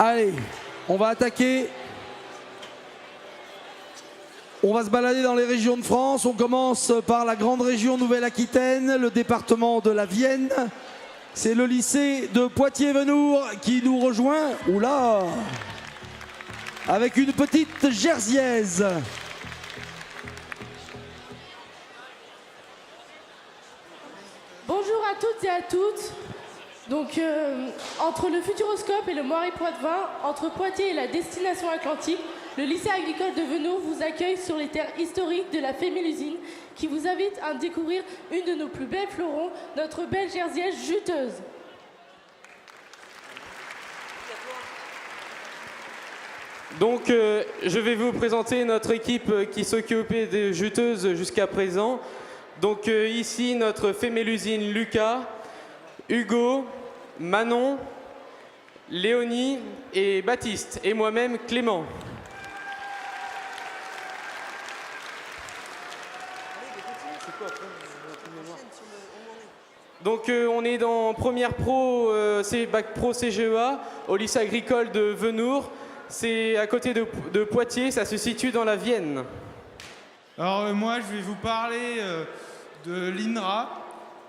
Allez, on va attaquer. On va se balader dans les régions de France. On commence par la grande région Nouvelle-Aquitaine, le département de la Vienne. C'est le lycée de Poitiers-Venours qui nous rejoint. Oula! Avec une petite Jerseiaise. Bonjour à toutes et à toutes. Donc, entre le Futuroscope et le Moiré Poitevin, entre Poitiers et la destination atlantique, le lycée agricole de Venours vous accueille sur les terres historiques de la Fémélusine, qui vous invite à découvrir une de nos plus belles fleurons, notre belle Jerseiaise juteuse. Donc, je vais vous présenter notre équipe qui s'occupait des juteuses jusqu'à présent. Donc, ici, notre Fémélusine Lucas, Hugo, Manon, Léonie et Baptiste, et moi-même Clément. Donc on est dans première pro, c'est bac pro CGEA au lycée agricole de Venours. C'est à côté de Poitiers, ça se situe dans la Vienne. Alors moi je vais vous parler de l'INRA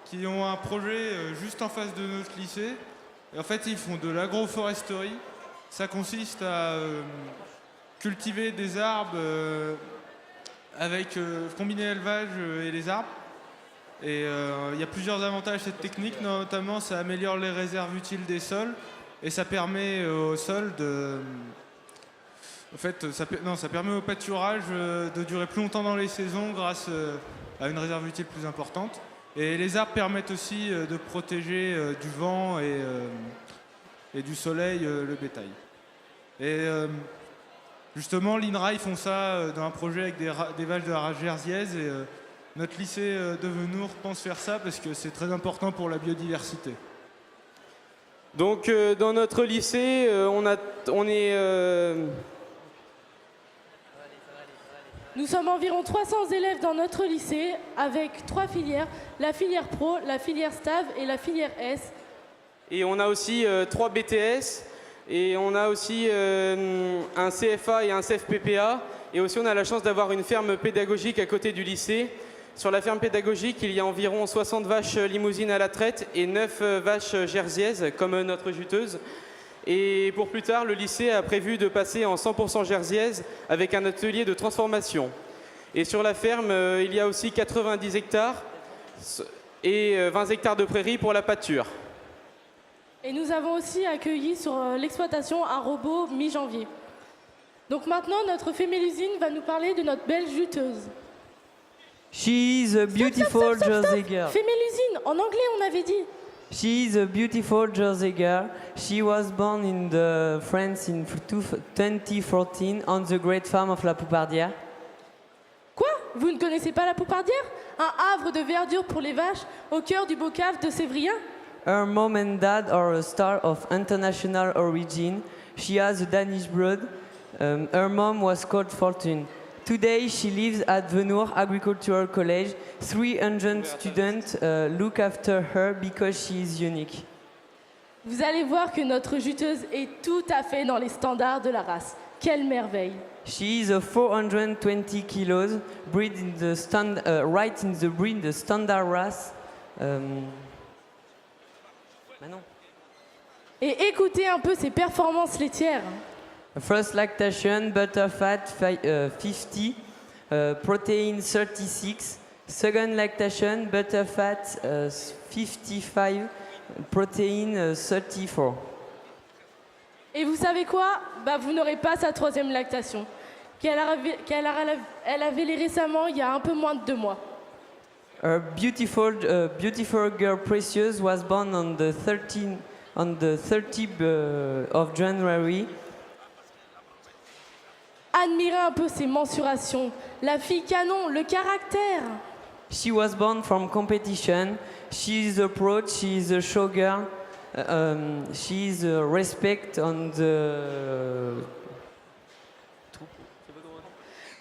qui ont un projet juste en face de notre lycée. Et en fait ils font de l'agroforesterie. Ça consiste à cultiver des arbres avec combiner l'élevage et les arbres. Et il y a plusieurs avantages cette technique, notamment ça améliore les réserves utiles des sols et ça permet au sol de... En fait, ça permet au pâturage de durer plus longtemps dans les saisons grâce à une réserve utile plus importante. Et les arbres permettent aussi de protéger du vent et du soleil le bétail. Et justement, l'INRA, ils font ça dans un projet avec des vaches de la race jerseiaise. Et notre lycée de Venours pense faire ça parce que c'est très important pour la biodiversité. Donc, dans notre lycée, Nous sommes environ 300 élèves dans notre lycée avec 3 filières, la filière pro, la filière STAV et la filière S. Et on a aussi 3 BTS et on a aussi un CFA et un CFPPA. Et aussi on a la chance d'avoir une ferme pédagogique à côté du lycée. Sur la ferme pédagogique, il y a environ 60 vaches limousines à la traite et 9 vaches jerseiaises comme notre juteuse. Et pour plus tard, le lycée a prévu de passer en 100% jerseiaise avec un atelier de transformation. Et sur la ferme, il y a aussi 90 hectares et 20 hectares de prairies pour la pâture. Et nous avons aussi accueilli sur l'exploitation un robot mi-janvier. Donc maintenant, notre Fémélusine va nous parler de notre belle juteuse. She is a beautiful Jersey girl. Fémélusine, en anglais on avait dit. She is a beautiful Jersey girl. She was born in France in 2014 on the great farm of La Poupardière. Quoi? Vous ne connaissez pas la Poupardière? Un havre de verdure pour les vaches au cœur du Bocave de Sévrien? Her mom and dad are a star of international origin. She has a Danish blood. Her mom was called Fortune. Today, she lives at Venours Agricultural College. 300 students look after her because she is unique. Vous allez voir que notre juteuse est tout à fait dans les standards de la race. Quelle merveille! She is a 420 kilos, bred in the right in the breed, the standard race. Manon. Et écoutez un peu ses performances laitières. First lactation, butter fat 50, protein 36. Second lactation, butter fat 55, protein 34. Et vous savez quoi? Vous n'aurez pas sa 3e lactation, elle a révélé récemment, il y a un peu moins de 2 mois. A beautiful girl Precious was born on the 30th of January. Admirez un peu ses mensurations. La fille canon, le caractère. She was born from competition. She is a pro, she is a showgirl. She is a respect on the...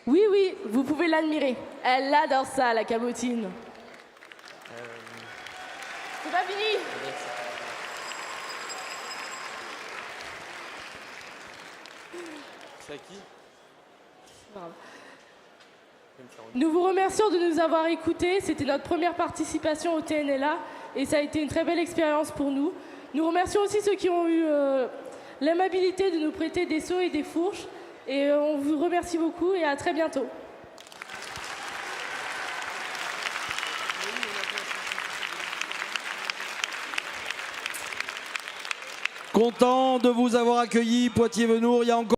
Oui, vous pouvez l'admirer. Elle adore ça, la cabotine. C'est pas fini. C'est à qui? Nous vous remercions de nous avoir écoutés. C'était notre première participation au TNLA et ça a été une très belle expérience pour nous. Nous remercions aussi ceux qui ont eu l'amabilité de nous prêter des seaux et des fourches. Et on vous remercie beaucoup et à très bientôt. Content de vous avoir accueilli, Poitiers-Venours. Il y a encore